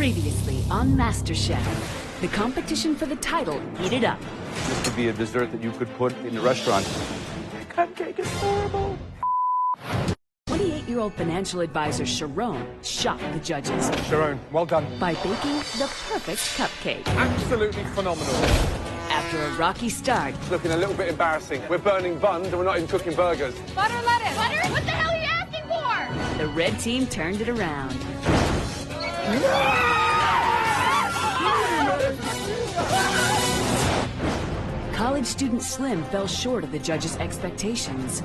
Previously on MasterChef, the competition for the title heated up. This could be a dessert that you could put in the restaurant. The cupcake is horrible. 28-year-old financial advisor Sharon shocked the judges. Sharon, well done. By baking the perfect cupcake. Absolutely phenomenal. After a rocky start, It's looking a little bit embarrassing. We're burning buns and we're not even cooking burgers. Butter lettuce. Butter? What the hell are you asking for? the red team turned it around. College student Slim fell short of the judges' expectations.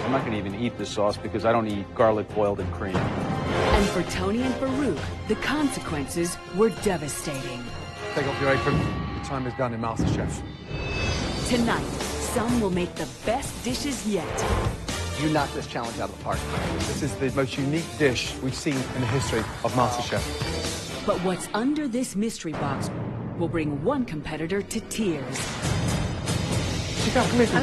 I'm not going to even eat this sauce because I don't eat garlic boiled in cream. And for Tony and Farouk, the consequences were devastating. Take off your apron. The time is done in MasterChef. Tonight, some will make the best dishes yet. You knocked this challenge out of the park. This is the most unique dish we've seen in the history of MasterChef. But what's under this mystery box will bring one competitor to tears. I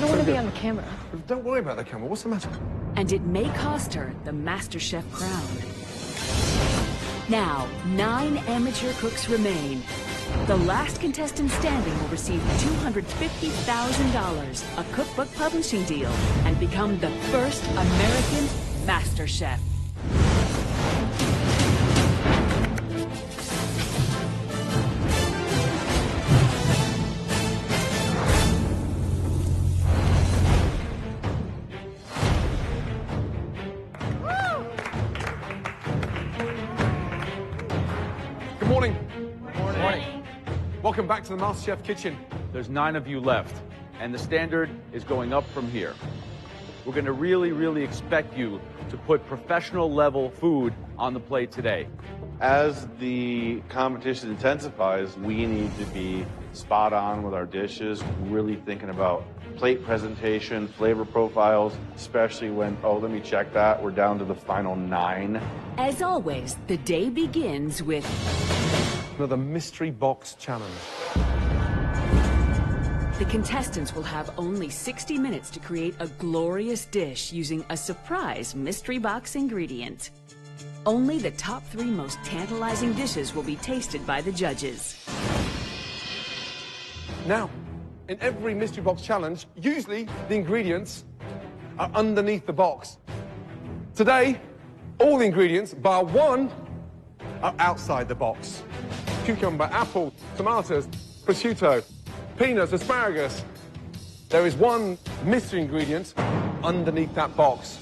don't want to be on the camera. Don't worry about the camera. What's the matter? And it may cost her the MasterChef crown. Now, 9 amateur cooks remain. The last contestant standing will receive $250,000, a cookbook publishing deal, and become the first American MasterChef. Good morning. Good morning. Welcome back to the MasterChef kitchen. There's 9 of you left, and the standard is going up from here. We're going to really expect you to put professional level food on the plate today. As the competition intensifies, we need to be spot on with our dishes, really thinking about plate presentation, flavor profiles, especially when, oh, let me check that, we're down to the final 9. As always, the day begins with Another mystery box challenge. the contestants will have only 60 minutes to create a glorious dish using a surprise mystery box ingredient. Only the top 3 most tantalizing dishes will be tasted by the judges. Now, in every mystery box challenge, usually the ingredients are underneath the box. Today, all the ingredients, bar 1, are outside the box. Cucumber, apple, tomatoes, prosciutto, peanuts, asparagus. There is one mystery ingredient underneath that box.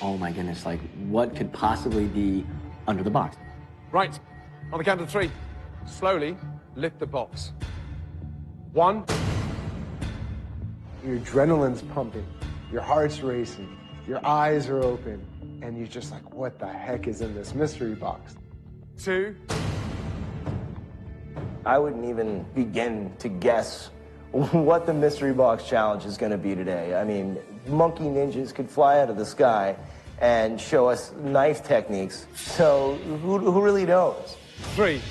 Oh my goodness, like what could possibly be under the box? Right, on the count of 3, slowly lift the box. 1. Your adrenaline's pumping, your heart's racing, your eyes are open, and you're just like, what the heck is in this mystery box? 2. I wouldn't even begin to guess what the mystery box challenge is going to be today. I mean, monkey ninjas could fly out of the sky and show us knife techniques. So who really knows? 3.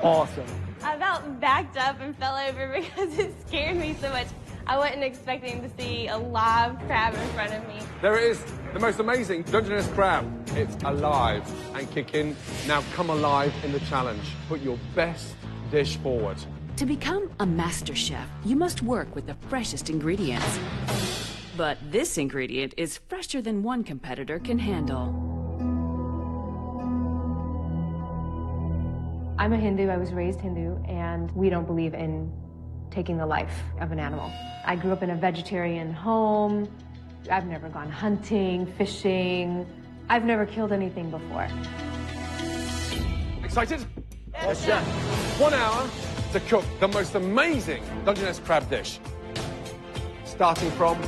Awesome. I about backed up and fell over because it scared me so much. I wasn't expecting to see a live crab in front of me. There it is, the most amazing Dungeness crab. It's alive and kicking. Now come alive in the challenge. Put your best dish forward. To become a master chef, you must work with the freshest ingredients. But this ingredient is fresher than one competitor can handle. I'm a Hindu, I was raised Hindu, and we don't believe in taking the life of an animal. I grew up in a vegetarian home. I've never gone hunting, fishing. I've never killed anything before. Excited? Yes, sir. 1 hour to cook the most amazing Dungeness crab dish. Starting from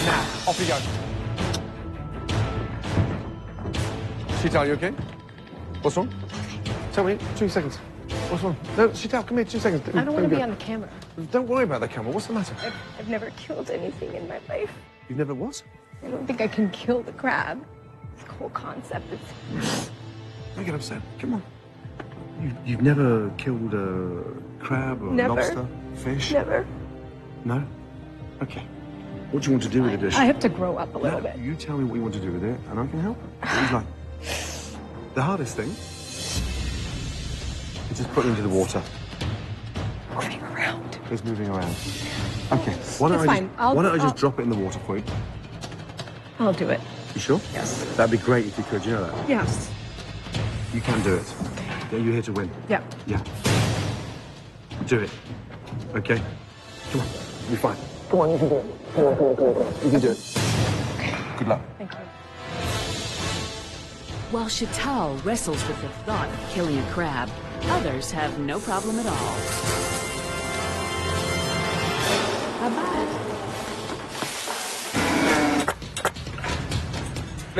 now. Off you go. Shital, you okay? What's wrong? Tell me, 2 seconds. What's wrong? No, Shital, come here, 2 seconds. I don't want to be on the camera. Don't worry about the camera. What's the matter? I've never killed anything in my life. You've never what? I don't think I can kill the crab. This whole concept is... Don't get upset. Come on. You've never killed a crab or Never. lobster, fish? Never. No? Okay. What do you want to do with the dish? I have to grow up a little bit. You tell me what you want to do with it, and I can help. He's like, the hardest thing is just putting it into the water. Moving around. It's moving around. Okay. Why don't I just drop it in the water for you? I'll do it. You sure? Yes. That'd be great if you could. You know that. Yes. You can do it. Yeah, you're here to win. Yeah. Yeah. Do it. Okay? Come on. You'll be fine. Come on, you can do it. Come on, come on, come on. You can do it. Okay. Good luck. Thank you. While Chantal wrestles with the thought of killing a crab, others have no problem at all. Bye-bye.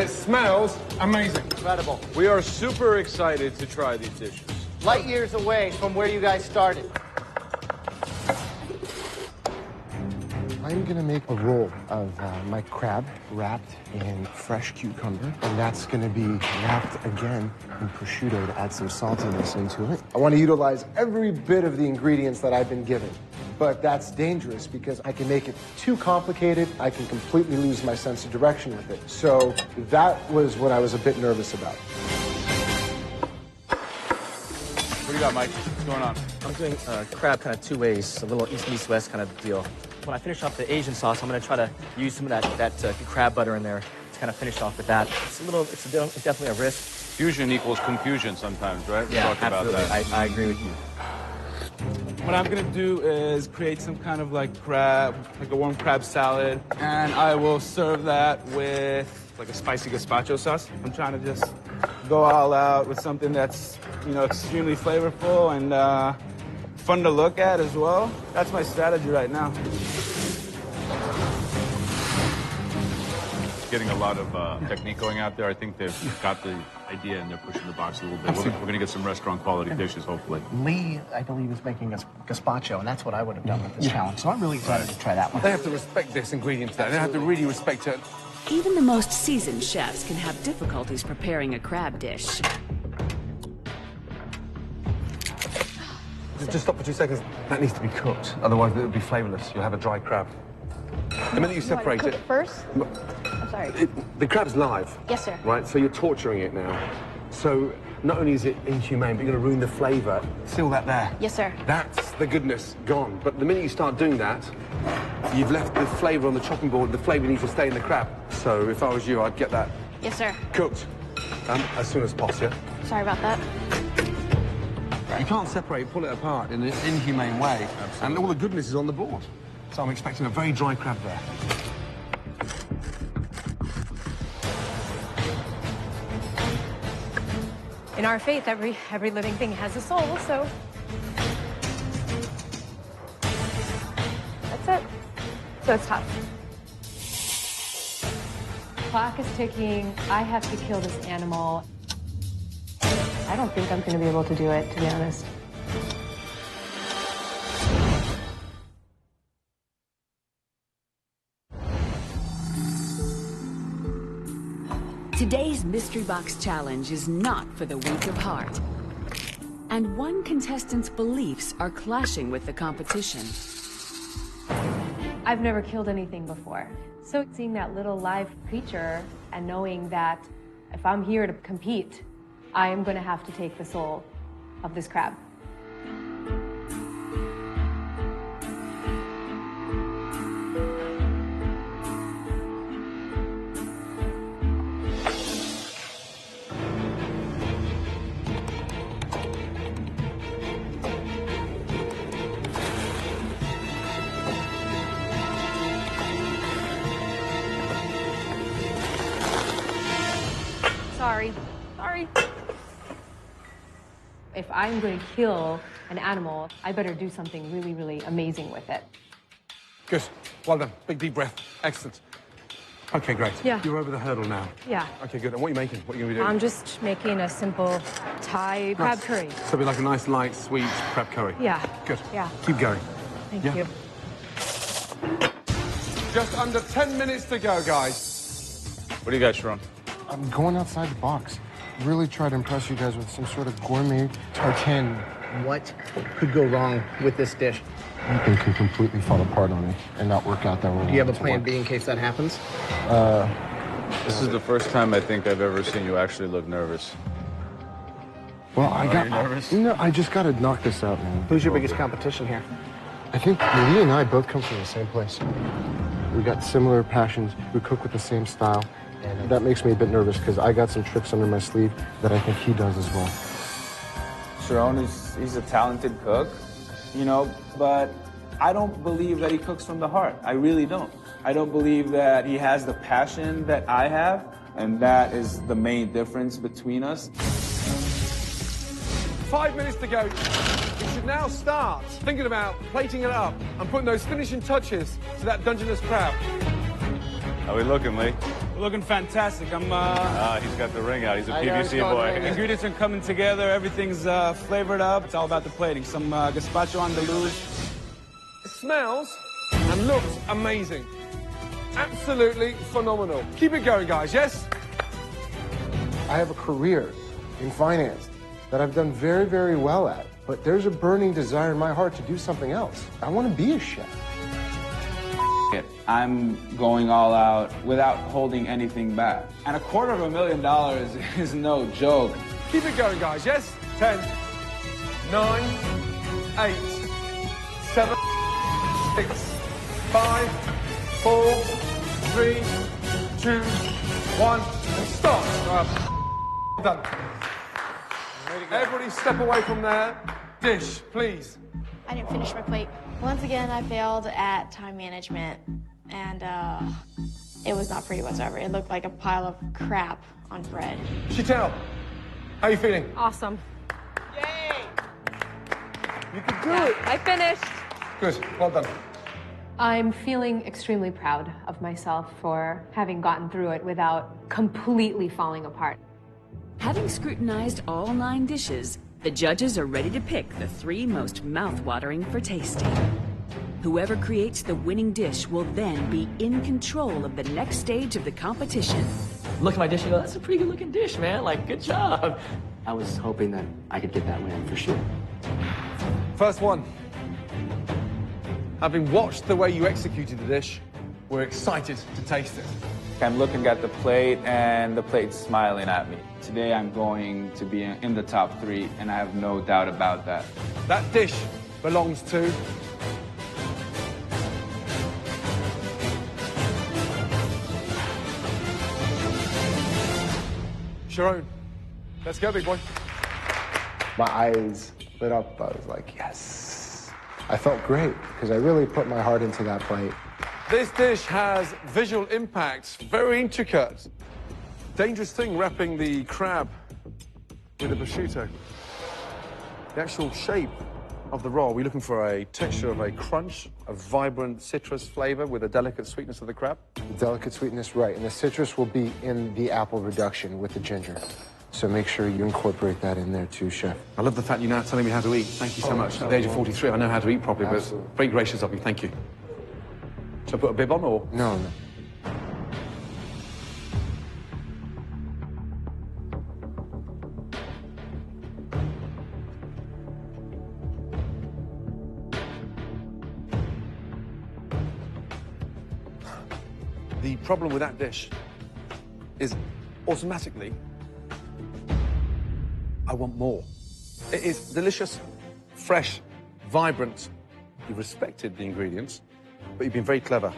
It smells amazing. Incredible. We are super excited to try these dishes. Light years away from where you guys started. I'm gonna make a roll of my crab wrapped in fresh cucumber, and that's gonna be wrapped again in prosciutto to add some saltiness into it. I want to utilize every bit of the ingredients that I've been given, but that's dangerous because I can make it too complicated. I can completely lose my sense of direction with it. So that was what I was a bit nervous about. What do you got, Mike? What's going on? I'm doing crab kind of two ways, a little east, east, west kind of deal. When I finish off the Asian sauce, I'm going to try to use some of that crab butter in there to kind of finish off with that. It's definitely a risk. Fusion equals confusion sometimes, right? Yeah, We talked absolutely. about that. I agree with you. What I'm gonna do is create some kind of like crab, like a warm crab salad, and I will serve that with like a spicy gazpacho sauce. I'm trying to just go all out with something that's, you know, extremely flavorful and fun to look at as well. That's my strategy right now. Getting a lot of technique going out there. I think they've got the idea and they're pushing the box a little bit. We're going to get some restaurant quality dishes, hopefully. Lee, I believe, is making a gazpacho, and that's what I would have done with this challenge. So I'm really excited to try that one. They have to respect this ingredient today. They have to really respect it. Even the most seasoned chefs can have difficulties preparing a crab dish. Just stop for 2 seconds. That needs to be cooked. Otherwise, it will be flavorless. You'll have a dry crab. The minute you separate Cook it... it first? I'm sorry. The crab's live. Yes, sir. Right, so you're torturing it now. So not only is it inhumane, but you're going to ruin the flavor. See all that there? Yes, sir. That's the goodness gone. But the minute you start doing that, you've left the flavor on the chopping board. The flavor needs to stay in the crab. So if I was you, I'd get that Yes, sir. cooked as soon as possible. Sorry about that. You can't separate, pull it apart in an inhumane way. And all the goodness is on the board. So I'm expecting a very dry crab there. In our faith, every living thing has a soul, so... That's it. So it's tough. Clock is ticking. I have to kill this animal. I don't think I'm going to be able to do it, to be honest. Today's Mystery Box Challenge is not for the weak of heart. And one contestant's beliefs are clashing with the competition. I've never killed anything before. So seeing that little live creature and knowing that if I'm here to compete, I am going to have to take the soul of this crab. Sorry. If I'm going to kill an animal, I better do something really, really amazing with it. Good. Well done. Big deep breath. Excellent. Okay, great. Yeah. You're over the hurdle now. Yeah. Okay, good. And what are you making? What are you going to be doing? I'm just making a simple Thai crab curry. So it'll be like a nice, light, sweet crab curry. Yeah. Good. Yeah. Keep going. Thank Yeah. you. Just under 10 minutes to go, guys. What do you got, Sharon? I'm going outside the box. Really try to impress you guys with some sort of gourmet tartine What could go wrong with this dish? Anything can completely fall apart on me and not work out that way. Do you have a plan B in case that happens? This is the first time I think I've ever seen you actually look nervous. Well, Are you nervous? No, I just got to knock this out, man. Who's your biggest competition here? I think Lee and I both come from the same place. We got similar passions. We cook with the same style. And that makes me a bit nervous because I got some tricks under my sleeve that I think he does as well. Sharon he's a talented cook, you know, but I don't believe that he cooks from the heart. I really don't. I don't believe that he has the passion that I have, and that is the main difference between us. 5 minutes to go. You should now start thinking about plating it up and putting those finishing touches to that Dungeness crab. How we looking, Lee? We're looking fantastic. He's got the ring out. He's a PVC boy. Ingredients are coming together. Everything's flavored up. It's all about the plating. Some gazpacho andaluz. It smells and looks amazing. Absolutely phenomenal. Keep it going, guys, yes? I have a career in finance that I've done very, very well at, but there's a burning desire in my heart to do something else. I want to be a chef. I'm going all out without holding anything back. And $250,000 is no joke. Keep it going, guys, yes? 10, 9, 8, 7, 6, 5, 4, 3, 2, 1, and stop. Done. Everybody step away from there. Dish, please. I didn't finish my plate. Once again, I failed at time management, and it was not pretty whatsoever. It looked like a pile of crap on bread. Chantel, how are you feeling? Awesome. Yay! You can do it. I finished. Good, well done. I'm feeling extremely proud of myself for having gotten through it without completely falling apart. Having scrutinized all 9 dishes, the judges are ready to pick the 3 most mouth-watering for tasting. Whoever creates the winning dish will then be in control of the next stage of the competition. Look at my dish and go, that's a pretty good looking dish, man. Like, good job. I was hoping that I could get that win for sure. First one. Having watched the way you executed the dish, we're excited to taste it. I'm looking at the plate, and the plate's smiling at me. Today, I'm going to be in the top 3, and I have no doubt about that. That dish belongs to... Sharon. Let's go, big boy. My eyes lit up. I was like, yes. I felt great because I really put my heart into that plate. This dish has visual impact, very intricate. Dangerous thing, wrapping the crab with the prosciutto. The actual shape of the roll, we're looking for a texture of a crunch, a vibrant citrus flavor with a delicate sweetness of the crab. The delicate sweetness, right, and the citrus will be in the apple reduction with the ginger. So make sure you incorporate that in there too, Chef. I love the fact you're now telling me how to eat. Thank you so much. At the age of 43, I know how to eat properly, but it's very gracious of you. Thank you. Should I put a bib on, or? No. The problem with that dish is automatically, I want more. It is delicious, fresh, vibrant. You've respected the ingredients, but you've been very clever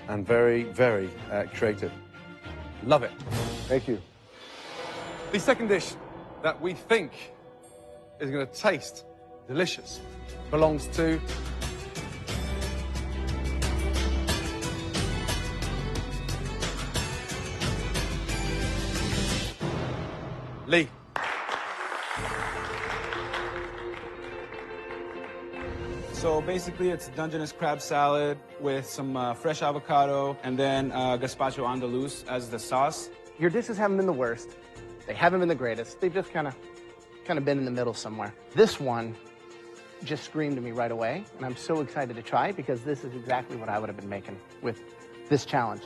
and very, very creative. Love it. Thank you. The second dish that we think is going to taste delicious belongs to Lee. So basically, it's Dungeness crab salad with some fresh avocado and then gazpacho andaluz as the sauce. Your dishes haven't been the worst. They haven't been the greatest. They've just kind of been in the middle somewhere. This one just screamed to me right away, and I'm so excited to try it because this is exactly what I would have been making with this challenge.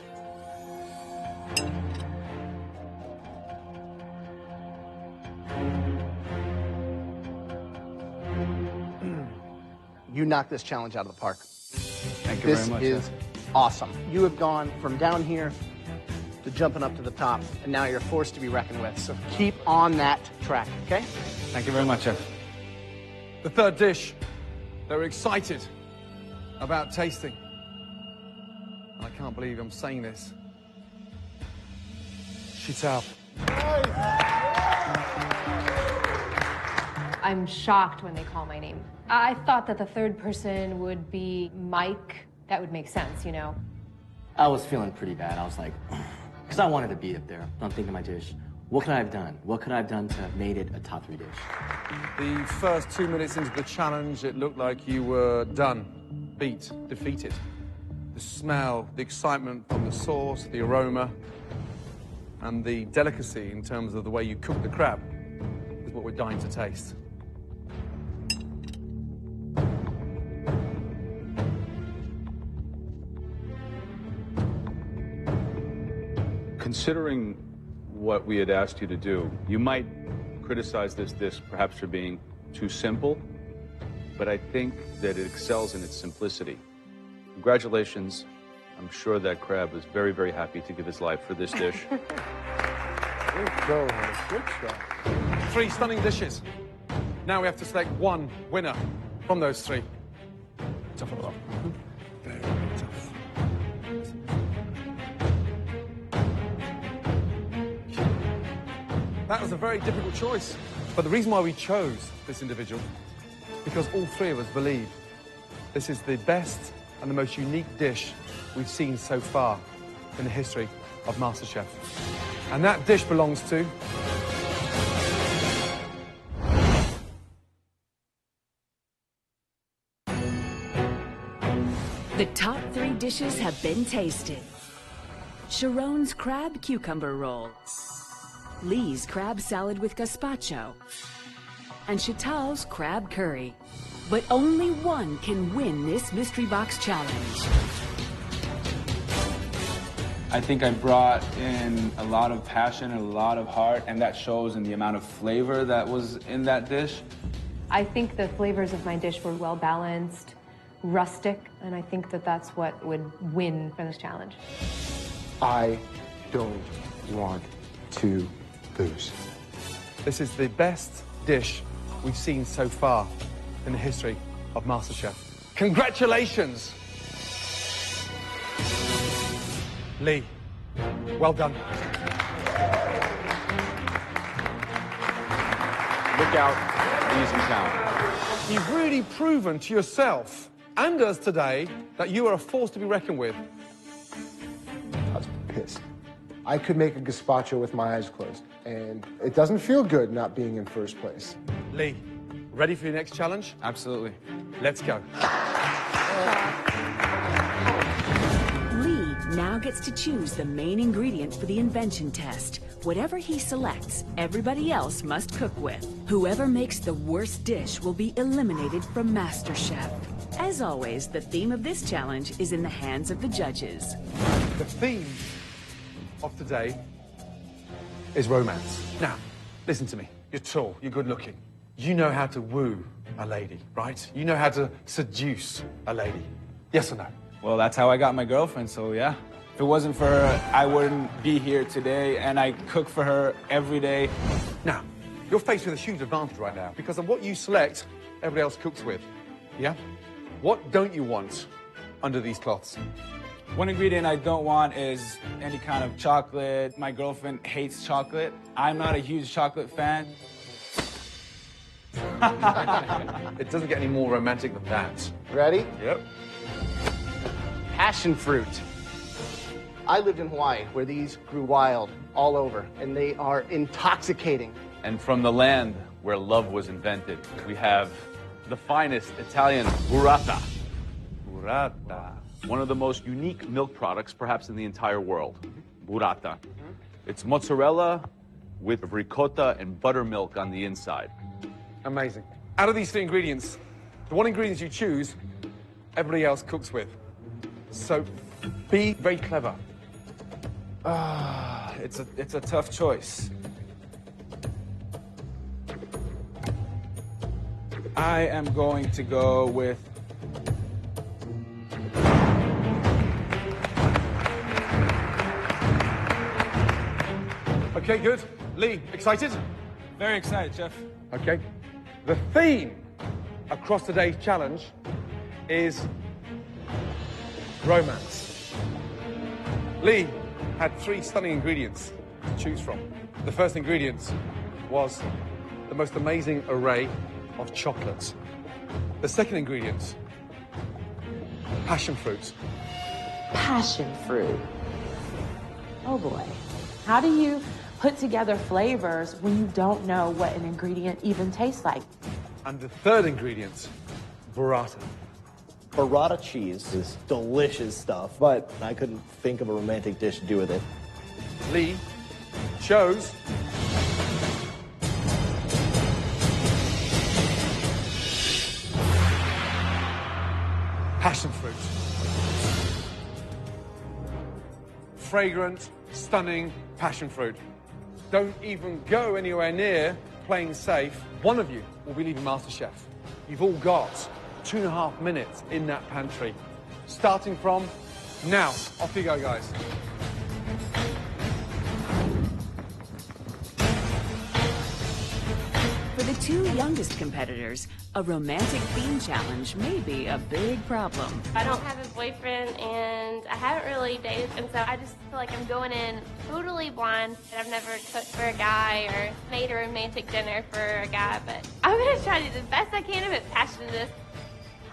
You knocked this challenge out of the park. Thank you very much. This is awesome. You have gone from down here to jumping up to the top, and now you're a force to be reckoned with. So keep on that track, okay? Thank you very much, Chef. The third dish they were excited about tasting. And I can't believe I'm saying this. Shitao. I'm shocked when they call my name. I thought that the third person would be Mike. That would make sense, you know. I was feeling pretty bad. I was like, because I wanted to be up there. I'm thinking to my dish, what could I have done? What could I have done to have made it a top 3 dish? The first 2 minutes into the challenge, it looked like you were done, beat, defeated. The smell, the excitement from the sauce, the aroma, and the delicacy in terms of the way you cook the crab is what we're dying to taste. Considering what we had asked you to do, you might criticize this dish perhaps for being too simple, but I think that it excels in its simplicity. Congratulations. I'm sure that crab is very, very happy to give his life for this dish. Good job. Good job. 3 stunning dishes. Now we have to select one winner from those 3. Tough one. Very tough. That was a very difficult choice. But the reason why we chose this individual, because all 3 of us believe this is the best and the most unique dish we've seen so far in the history of MasterChef. And that dish belongs to... The top 3 dishes have been tasted. Sharon's crab cucumber roll, Lee's crab salad with gazpacho, and Chital's crab curry. But only one can win this mystery box challenge. I think I brought in a lot of passion and a lot of heart, and that shows in the amount of flavor that was in that dish. I think the flavors of my dish were well balanced, rustic, and I think that that's what would win for this challenge. I don't want to lose. This is the best dish we've seen so far in the history of MasterChef. Congratulations! Lee, well done. Look out, Lee's in town. You've really proven to yourself and us today that you are a force to be reckoned with. I was pissed. I could make a gazpacho with my eyes closed, and it doesn't feel good not being in first place. Lee, ready for your next challenge? Absolutely. Let's go. Lee now gets to choose the main ingredient for the invention test. Whatever he selects, everybody else must cook with. Whoever makes the worst dish will be eliminated from MasterChef. As always, the theme of this challenge is in the hands of the judges. The theme of today is romance. Now, listen to me. You're tall, you're good looking. You know how to woo a lady, right? You know how to seduce a lady. Yes or no? Well, that's how I got my girlfriend, so yeah. If it wasn't for her, I wouldn't be here today, and I cook for her every day. Now, you're faced with a huge advantage right now because of what you select, everybody else cooks with. Yeah? What don't you want under these cloths? One ingredient I don't want is any kind of chocolate. My girlfriend hates chocolate. I'm not a huge chocolate fan. It doesn't get any more romantic than that. Ready? Yep. Passion fruit. I lived in Hawaii, where these grew wild all over, and they are intoxicating. And from the land where love was invented, we have the finest Italian burrata. Burrata. One of the most unique milk products, perhaps in the entire world. Burrata. It's mozzarella with ricotta and buttermilk on the inside. Amazing. Out of these 3 ingredients, the one ingredient you choose, everybody else cooks with. So be very clever. It's a tough choice. I am going to go with Okay, good. Lee, excited? Very excited, Chef. Okay. The theme across today's challenge is romance. Lee had 3 stunning ingredients to choose from. The first ingredient was the most amazing array of chocolates. The second ingredient, passion fruit. Passion fruit. Oh boy. How do you put together flavors when you don't know what an ingredient even tastes like? And the third ingredient, burrata. Burrata cheese is delicious stuff, but I couldn't think of a romantic dish to do with it. Lee chose passion fruit. Fragrant, stunning passion fruit. Don't even go anywhere near playing safe. One of you will be leaving MasterChef. You've all got 2.5 minutes in that pantry. Starting from now. Off you go, guys. For the 2 youngest competitors, a romantic theme challenge may be a big problem. I don't have a boyfriend and I haven't really dated, and so I just feel like I'm going in totally blind. I've never cooked for a guy or made a romantic dinner for a guy, but I'm gonna try to do the best I can. I'm passionate in this.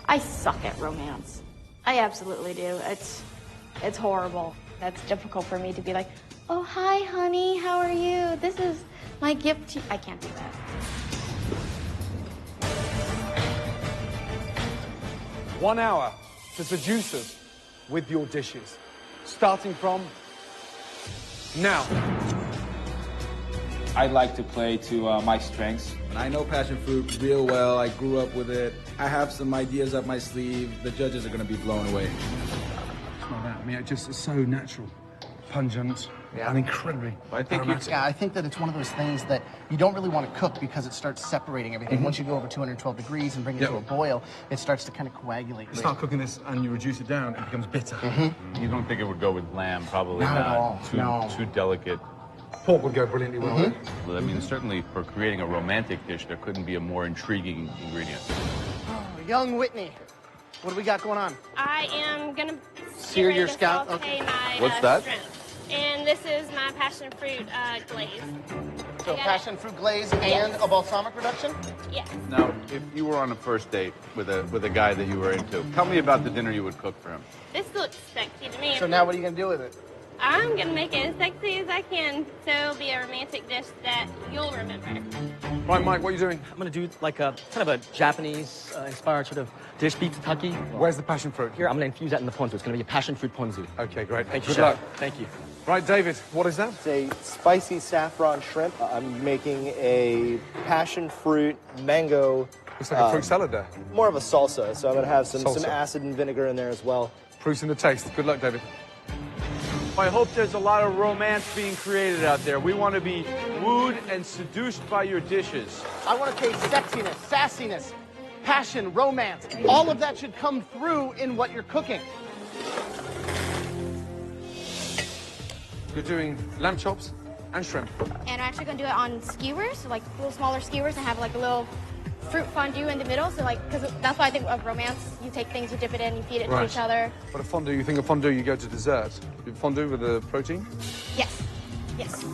I suck at romance. I absolutely do. It's horrible. That's difficult for me to be like, oh, hi, honey, how are you? This is my gift to you. I can't do that. 1 hour to seduce us with your dishes. Starting from now. I like to play to my strengths. And I know passion fruit real well. I grew up with it. I have some ideas up my sleeve. The judges are going to be blown away. It's not that. I mean, it's so natural, pungent, and incredibly aromatic. I think that it's one of those things that you don't really want to cook because it starts separating everything. Once you go over 212 degrees and bring it to a boil, it starts to kind of coagulate. You start cooking this and you reduce it down, it becomes bitter. You don't think it would go with lamb? Probably Not at all. Too delicate. Pork would go brilliantly well with it. Well, I mean, certainly for creating a romantic dish, there couldn't be a more intriguing ingredient. Oh, young Whitney, what do we got going on? I am gonna Sear your scalp? saute my What's that? shrimp. And this is my passion fruit glaze. So passion fruit glaze and a balsamic reduction? Yes. Now, if you were on a first date with a guy that you were into, tell me about the dinner you would cook for him. This looks sexy to me. So now what are you going to do with it? I'm gonna make it as sexy as I can, so it'll be a romantic dish that you'll remember. Right, Mike, what are you doing? I'm gonna do like a kind of a Japanese inspired sort of dish, beef tataki. Where's the passion fruit? Here, I'm gonna infuse that in the ponzu. It's gonna be a passion fruit ponzu. Okay, great. Thank you, Good Chef. luck. Thank you. Right, David, what is that? It's a spicy saffron shrimp. I'm making a passion fruit mango. Looks like a fruit salad there. More of a salsa, so I'm gonna have some Salsa. acid and vinegar in there as well. Proofs in the taste. Good luck, David. I hope there's a lot of romance being created out there. We want to be wooed and seduced by your dishes. I want to taste sexiness, sassiness, passion, romance. All of that should come through in what you're cooking. You're doing lamb chops and shrimp. And I'm actually gonna do it on skewers, so like little smaller skewers, and have like a little fruit fondue in the middle. So like, because that's why I think of romance. You take things, you dip it in, you feed it to each other. But a fondue, you think of fondue, you go to dessert. You fondue with the protein? Yes. Yes.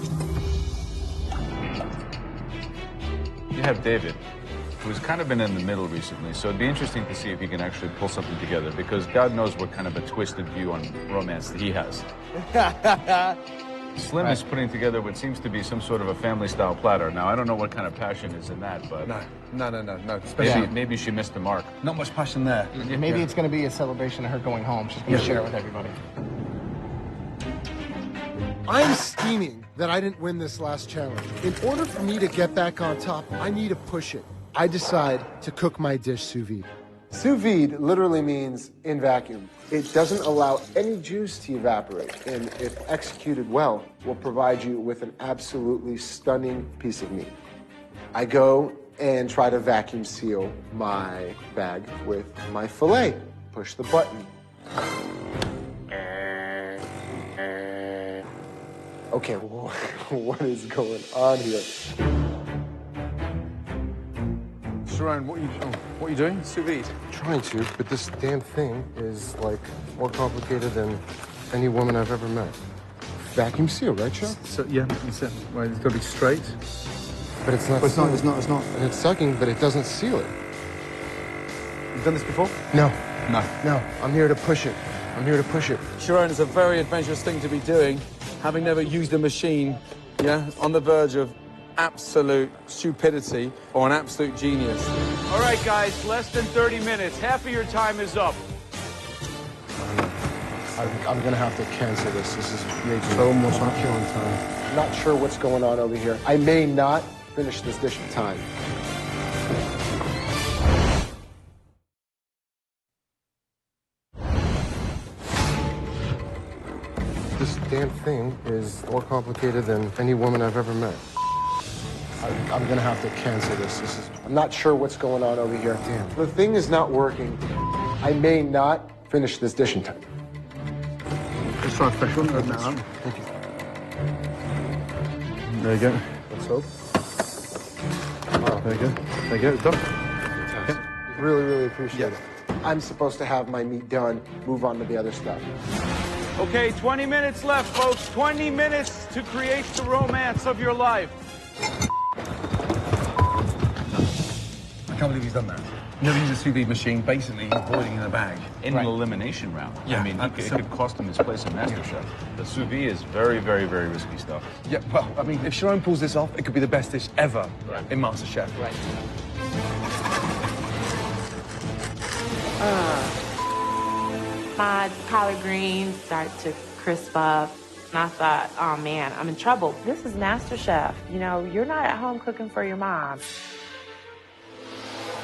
You have David, who's kind of been in the middle recently, so it'd be interesting to see if he can actually pull something together, because God knows what kind of a twisted view on romance that he has. Slim is putting together what seems to be some sort of a family-style platter. Now, I don't know what kind of passion is in that, but... No. Maybe she missed the mark. Not much passion there. Maybe it's going to be a celebration of her going home. She's going to share it with everybody. I'm scheming that I didn't win this last challenge. In order for me to get back on top, I need to push it. I decide to cook my dish sous vide. Sous vide literally means in vacuum. It doesn't allow any juice to evaporate, and if executed well, will provide you with an absolutely stunning piece of meat. I go and try to vacuum seal my bag with my fillet. Push the button. Okay, well, what is going on here? Sharon, what are you doing? Sous vide? Trying to, but this damn thing is like more complicated than any woman I've ever met. Vacuum seal, right, Chef? So yeah, it's well, it's got to be straight. But it's not. Well, it's not. And it's sucking, but it doesn't seal it. You've done this before? No. No. No. I'm here to push it. I'm here to push it. Sharon, it's a very adventurous thing to be doing, having never used a machine, yeah, on the verge of absolute stupidity or an absolute genius. All right, guys, less than 30 minutes. Half of your time is up. I'm gonna have to cancel this. This is way too much. I'm killing time. Not sure what's going on over here. I may not finish this dish in time. This damn thing is more complicated than any woman I've ever met. I'm gonna have to cancel this. I'm not sure what's going on over here. Damn. The thing is not working. I may not finish this dish in time. Let's try a fresh one. Open that up. Thank you. There you go. Let's hope. There you go. There you go. It's done. Fantastic. Really, really appreciate it. I'm supposed to have my meat done, move on to the other stuff. Okay, 20 minutes left, folks. 20 minutes to create the romance of your life. I can't believe he's done that. Never used a sous vide machine, basically he's boiling in a bag. In an elimination round. Yeah, I mean, it could cost him his place in MasterChef. The sous vide is very, very, very risky stuff. Yeah, well, I mean, if Sharon pulls this off, it could be the best dish ever in MasterChef. Right. My collard greens start to crisp up. And I thought, oh man, I'm in trouble. This is MasterChef. You know, you're not at home cooking for your mom.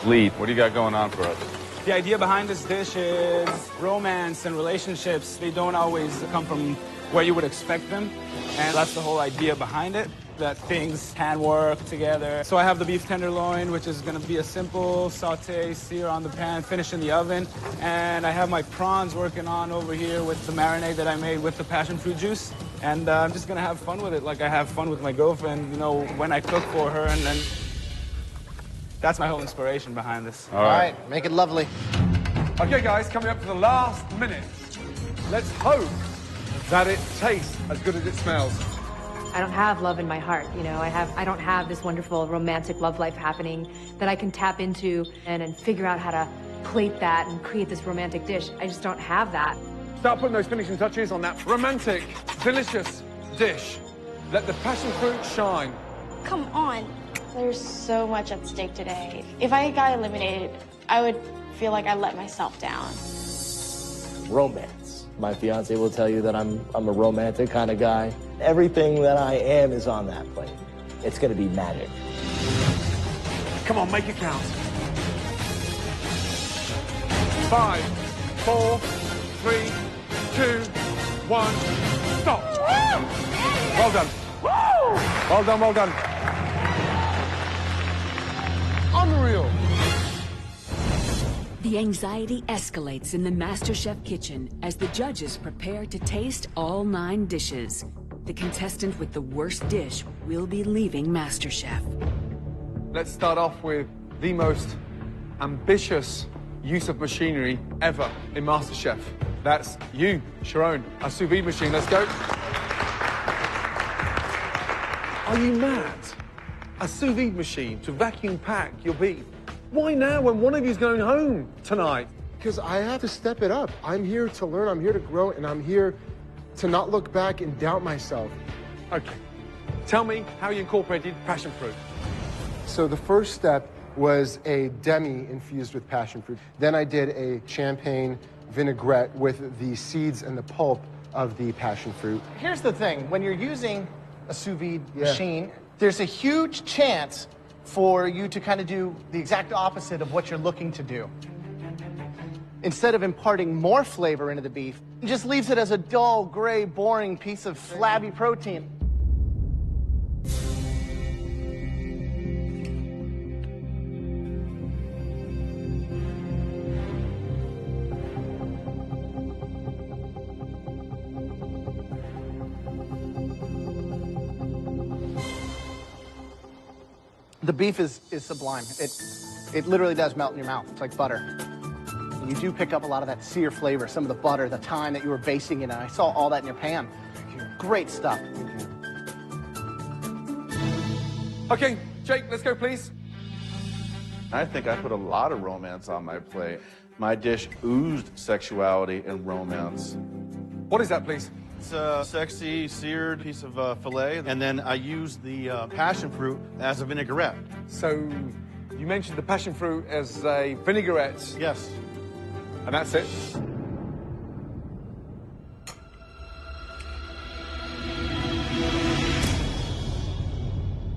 Lee, what do you got going on for us? The idea behind this dish is romance and relationships. They don't always come from where you would expect them. And that's the whole idea behind it, that things can work together. So I have the beef tenderloin, which is gonna be a simple saute, sear on the pan, finish in the oven. And I have my prawns working on over here with the marinade that I made with the passion fruit juice. And I'm just gonna have fun with it, like I have fun with my girlfriend, you know, when I cook for her. And then that's my whole inspiration behind this. All right, make it lovely. Okay, guys, coming up to the last minute. Let's hope that it tastes as good as it smells. I don't have love in my heart, you know. I don't have this wonderful romantic love life happening that I can tap into and figure out how to plate that and create this romantic dish. I just don't have that. Start putting those finishing touches on that romantic, delicious dish. Let the passion fruit shine. Come on. There's so much at stake today. If I got eliminated, I would feel like I let myself down. Romance. My fiance will tell you that I'm a romantic kind of guy. Everything that I am is on that plate. It's gonna be magic. Come on, make it count. 5, 4, 3, 2, 1, stop. Well done. Well done, well done. Unreal. The anxiety escalates in the MasterChef kitchen as the judges prepare to taste all 9 dishes. The contestant with the worst dish will be leaving MasterChef. Let's start off with the most ambitious use of machinery ever in MasterChef. That's you, Sharon, a sous vide machine. Let's go. Are you mad? A sous vide machine to vacuum pack your beef. Why now when one of you's going home tonight? Because I have to step it up. I'm here to learn, I'm here to grow, and I'm here to not look back and doubt myself. Okay. Tell me how you incorporated passion fruit. So the first step was a demi infused with passion fruit. Then I did a champagne vinaigrette with the seeds and the pulp of the passion fruit. Here's the thing. When you're using a sous vide machine, there's a huge chance for you to kind of do the exact opposite of what you're looking to do. Instead of imparting more flavor into the beef, it just leaves it as a dull, gray, boring piece of flabby protein. The beef is sublime. It literally does melt in your mouth. It's like butter. And you do pick up a lot of that sear flavor, some of the butter, the thyme that you were basting it in. I saw all that in your pan. Great stuff. Okay, Jake, let's go, please. I think I put a lot of romance on my plate. My dish oozed sexuality and romance. What is that, please? It's a sexy, seared piece of filet, and then I used the passion fruit as a vinaigrette. So, you mentioned the passion fruit as a vinaigrette. Yes. And that's it?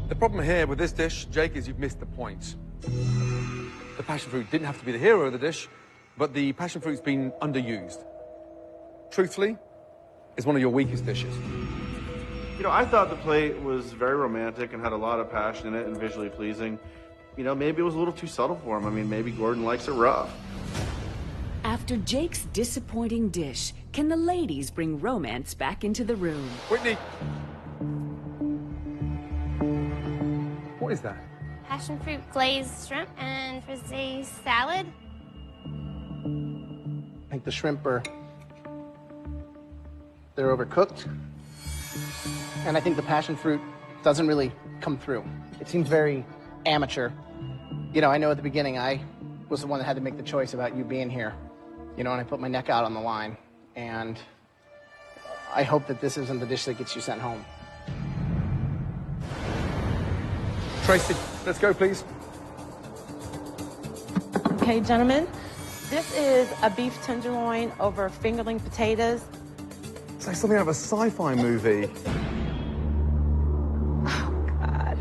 The problem here with this dish, Jake, is you've missed the point. The passion fruit didn't have to be the hero of the dish, but the passion fruit's been underused. Truthfully, it's one of your weakest dishes. You know, I thought the plate was very romantic and had a lot of passion in it and visually pleasing. You know, maybe it was a little too subtle for him. I mean, maybe Gordon likes it rough. After Jake's disappointing dish, can the ladies bring romance back into the room? Whitney! What is that? Passion fruit glazed shrimp and frizzy salad. I think the shrimp they're overcooked. And I think the passion fruit doesn't really come through. It seems very amateur. You know, I know at the beginning I was the one that had to make the choice about you being here. You know, and I put my neck out on the line. And I hope that this isn't the dish that gets you sent home. Tracy, let's go, please. Okay, gentlemen, this is a beef tenderloin over fingerling potatoes. It's like something out of a sci-fi movie. Oh, God.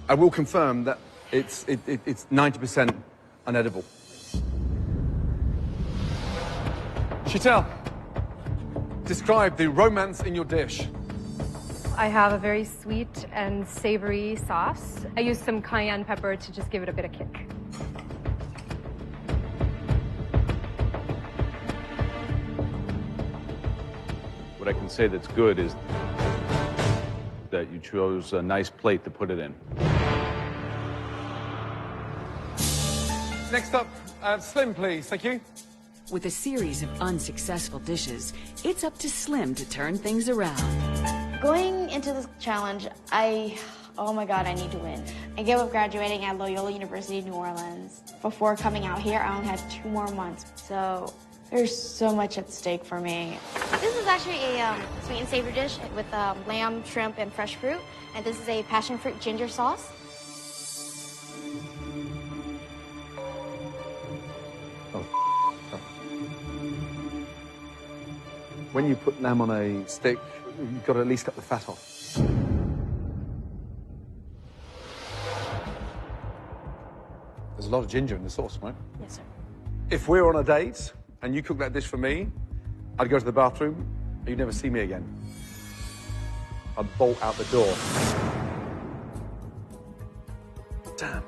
I will confirm that it's 90% unedible. Chantel, describe the romance in your dish. I have a very sweet and savory sauce. I use some cayenne pepper to just give it a bit of kick. What I can say that's good is that you chose a nice plate to put it in. Next up, Slim, please. Thank you. With a series of unsuccessful dishes, it's up to Slim to turn things around. Going into this challenge, oh my God, I need to win. I gave up graduating at Loyola University, New Orleans. Before coming out here, I only had 2 more months. So there's so much at stake for me. This is actually a sweet and savory dish with lamb, shrimp, and fresh fruit. And this is a passion fruit ginger sauce. When you put lamb on a stick, you've got to at least cut the fat off. There's a lot of ginger in the sauce, right? Yes, sir. If we're on a date and you cook that dish for me, I'd go to the bathroom and you'd never see me again. I'd bolt out the door. Damn.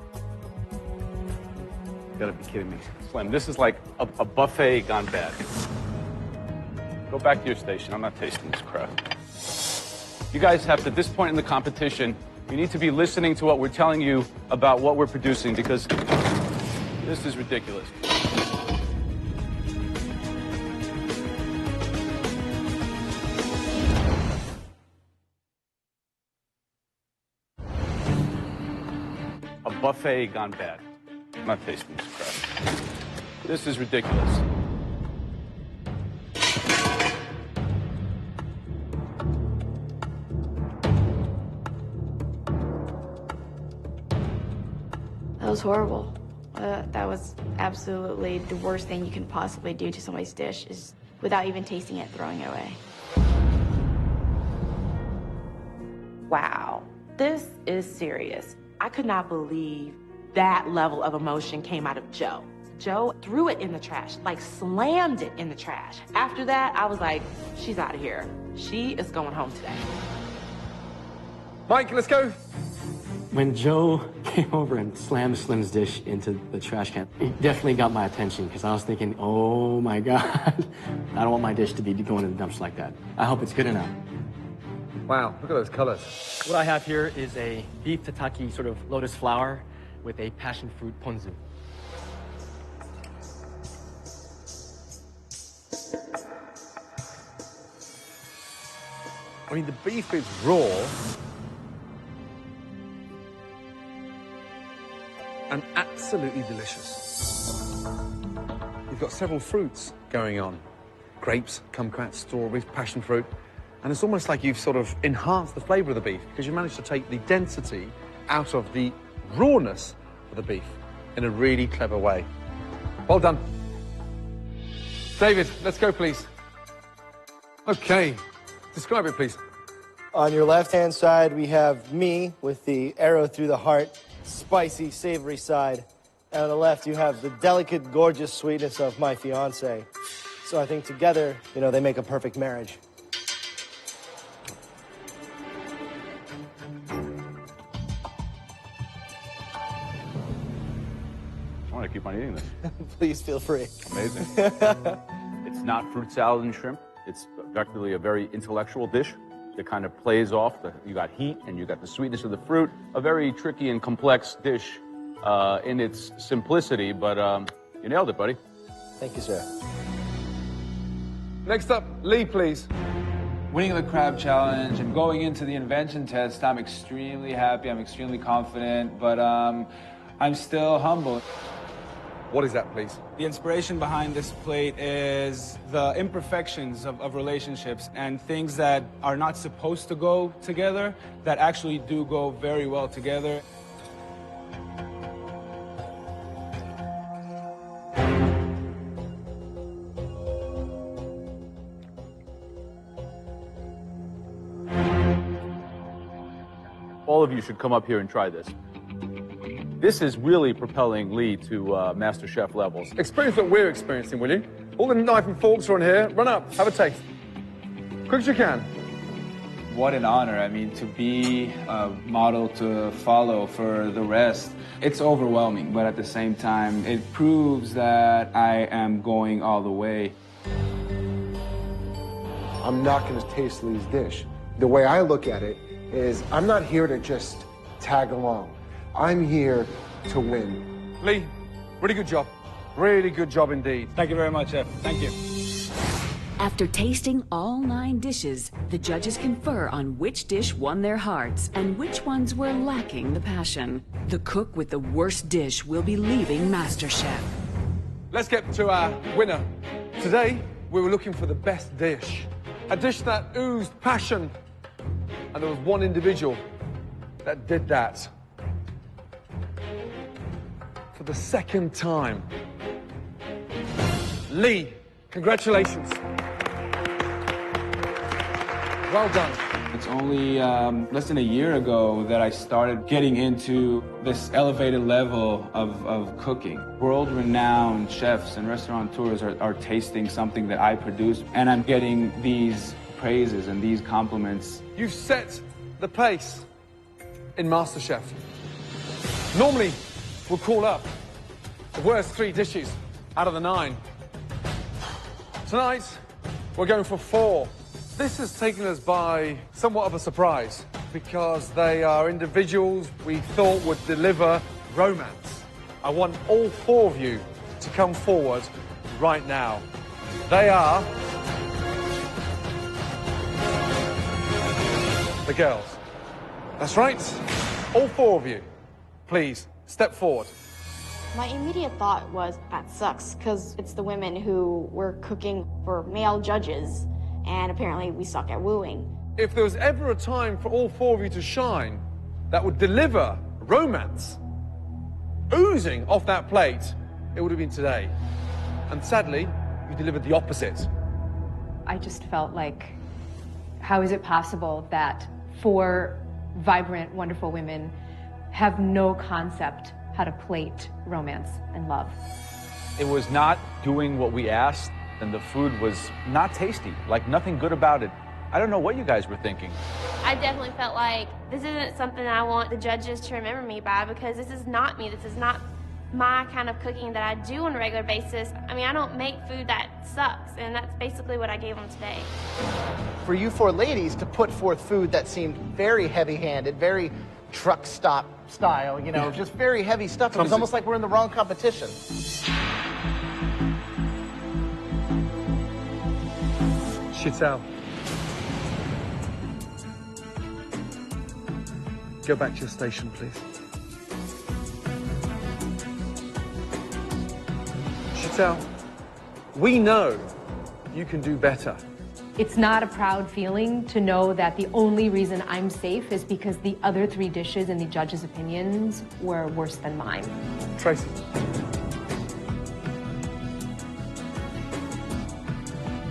You gotta be kidding me. Slim, this is like a buffet gone bad. Go back to your station. I'm not tasting this crap. You guys have to, at this point in the competition, you need to be listening to what we're telling you about what we're producing, because this is ridiculous. A buffet gone bad. I'm not tasting this crap. This is ridiculous. That was horrible. That was absolutely the worst thing you can possibly do to somebody's dish, is without even tasting it, throwing it away. Wow, this is serious. I could not believe that level of emotion came out of Joe. Joe threw it in the trash, like slammed it in the trash. After that, I was like, she's out of here. She is going home today. Mike, let's go. When Joe came over and slammed Slim's dish into the trash can, it definitely got my attention, because I was thinking, oh my God, I don't want my dish to be going in the dumpster like that. I hope it's good enough. Wow, look at those colors. What I have here is a beef tataki sort of lotus flower with a passion fruit ponzu. I mean, the beef is raw and absolutely delicious. You've got several fruits going on. Grapes, kumquat, strawberries, passion fruit. And it's almost like you've sort of enhanced the flavor of the beef because you managed to take the density out of the rawness of the beef in a really clever way. Well done. David, let's go, please. Okay. Describe it, please. On your left-hand side, we have me with the arrow through the heart, spicy, savory side. And on the left, you have the delicate, gorgeous sweetness of my fiance. So I think together, you know, they make a perfect marriage. I want to keep on eating this. Please feel free. Amazing. It's not fruit salad and shrimp. It's effectively a very intellectual dish that kind of plays off. You got heat and you got the sweetness of the fruit. A very tricky and complex dish in its simplicity, but you nailed it, buddy. Thank you, sir. Next up, Lee, please. Winning the crab challenge and going into the invention test, I'm extremely happy, I'm extremely confident, but I'm still humble. What is that, please? The inspiration behind this plate is the imperfections of relationships and things that are not supposed to go together that actually do go very well together. All of you should come up here and try this. This is really propelling Lee to MasterChef levels. Experience what we're experiencing, will you? All the knife and forks are on here. Run up, have a taste. Quick as you can. What an honor. I mean, to be a model to follow for the rest, it's overwhelming, but at the same time, it proves that I am going all the way. I'm not going to taste Lee's dish. The way I look at it is I'm not here to just tag along. I'm here to win. Lee, really good job. Really good job indeed. Thank you very much, Chef. Thank you. After tasting all 9 dishes, the judges confer on which dish won their hearts and which ones were lacking the passion. The cook with the worst dish will be leaving MasterChef. Let's get to our winner. Today, we were looking for the best dish. A dish that oozed passion. And there was one individual that did that. For the second time. Lee, congratulations. Well done. It's only less than a year ago that I started getting into this elevated level of cooking. World-renowned chefs and restaurateurs are tasting something that I produce, and I'm getting these praises and these compliments. You've set the pace in MasterChef. Normally, we'll call up the worst 3 dishes out of the 9. Tonight, we're going for 4. This has taken us by somewhat of a surprise because they are individuals we thought would deliver romance. I want all 4 of you to come forward right now. They are the girls. That's right. All 4 of you, please step forward. My immediate thought was, that sucks, because it's the women who were cooking for male judges, and apparently we suck at wooing. If there was ever a time for all 4 of you to shine that would deliver romance, oozing off that plate, it would have been today. And sadly, you delivered the opposite. I just felt like, how is it possible that 4 vibrant, wonderful women have no concept how to plate romance and love? It was not doing what we asked, and the food was not tasty, like nothing good about it. I don't know what you guys were thinking. I definitely felt like this isn't something I want the judges to remember me by, because this is not me. This is not my kind of cooking that I do on a regular basis. I mean, I don't make food that sucks, and that's basically what I gave them today. For you four ladies to put forth food that seemed very heavy-handed, very truck stop style, you know, just very heavy stuff. It was almost like we're in the wrong competition. Shit out. Go back to your station, please. Shit, we know you can do better. It's not a proud feeling to know that the only reason I'm safe is because the other 3 dishes in the judges' opinions were worse than mine. Tracy.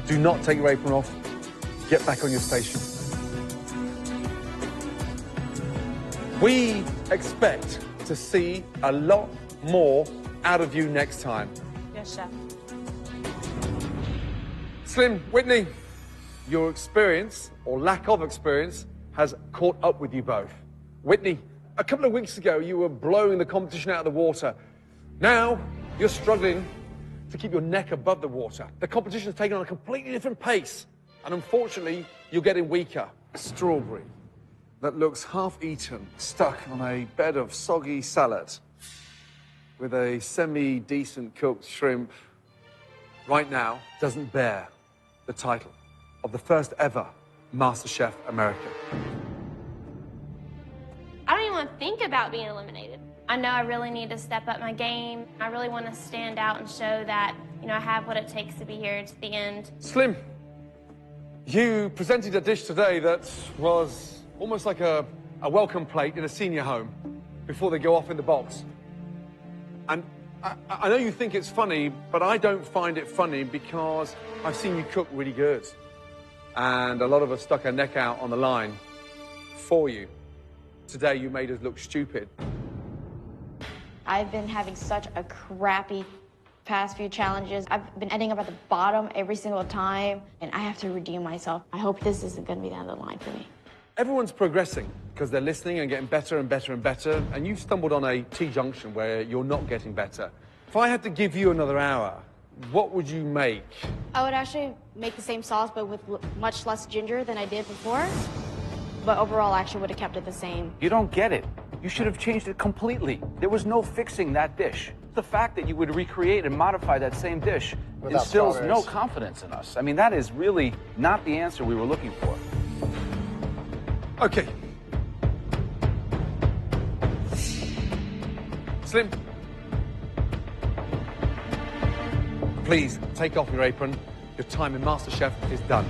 Do not take your apron off. Get back on your station. We expect to see a lot more out of you next time. Yes, Chef. Slim, Whitney, your experience, or lack of experience, has caught up with you both. Whitney, a couple of weeks ago, you were blowing the competition out of the water. Now, you're struggling to keep your neck above the water. The competition has taken on a completely different pace, and unfortunately, you're getting weaker. Strawberry that looks half-eaten, stuck on a bed of soggy salad with a semi-decent cooked shrimp, right now doesn't bear the title of the first ever MasterChef America. I don't even want to think about being eliminated. I know I really need to step up my game. I really want to stand out and show that, you know, I have what it takes to be here to the end. Slim, you presented a dish today that was almost like a welcome plate in a senior home before they go off in the box. And I know you think it's funny, but I don't find it funny because I've seen you cook really good. And a lot of us stuck our neck out on the line for you. Today, you made us look stupid. I've been having such a crappy past few challenges. I've been ending up at the bottom every single time, and I have to redeem myself. I hope this isn't going to be the end of the line for me. Everyone's progressing because they're listening and getting better and better and better, and you've stumbled on a T-junction where you're not getting better. If I had to give you another hour, what would you make? I would actually make the same sauce, but with much less ginger than I did before. But overall, I actually would have kept it the same. You don't get it. You should have changed it completely. There was no fixing that dish. The fact that you would recreate and modify that same dish Without instills no strawberries. confidence in us. I mean, that is really not the answer we were looking for. Okay. Slim. Please, take off your apron. Your time in MasterChef is done.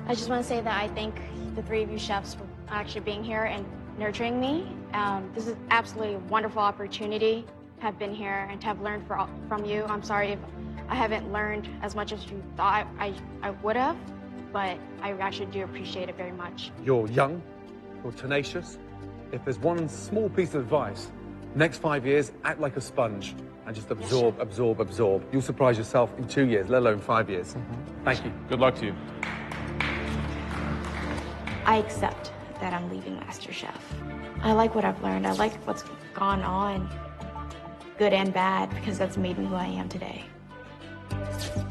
I just want to say that I thank the 3 of you chefs for actually being here and nurturing me. This is absolutely a wonderful opportunity to have been here and to have learned from you. I'm sorry if I haven't learned as much as you thought I would have, but I actually do appreciate it very much. You're young, you're tenacious. If there's one small piece of advice, next 5 years, act like a sponge and just absorb, absorb, absorb. You'll surprise yourself in 2 years, let alone 5 years. Thank you. Good luck to you. I accept that I'm leaving MasterChef. I like what I've learned. I like what's gone on, good and bad, because that's made me who I am today.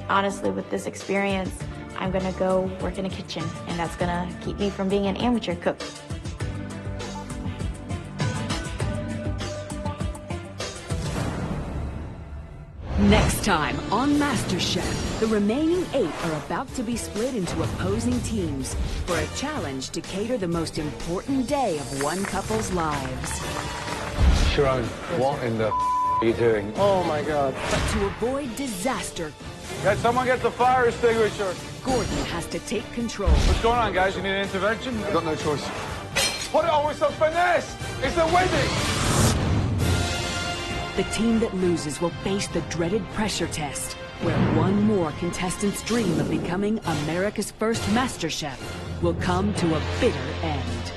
Honestly, with this experience, I'm gonna go work in a kitchen, and that's gonna keep me from being an amateur cook. Next time on MasterChef, the remaining 8 are about to be split into opposing teams for a challenge to cater the most important day of one couple's lives. Sharon, what in the are you doing? Oh my God. But to avoid disaster, Can someone get the fire extinguisher? Gordon has to take control. What's going on, guys? You need an intervention? I've got no choice. Put it on with some finesse. It's a wedding. The team that loses will face the dreaded pressure test, where one more contestant's dream of becoming America's first MasterChef will come to a bitter end.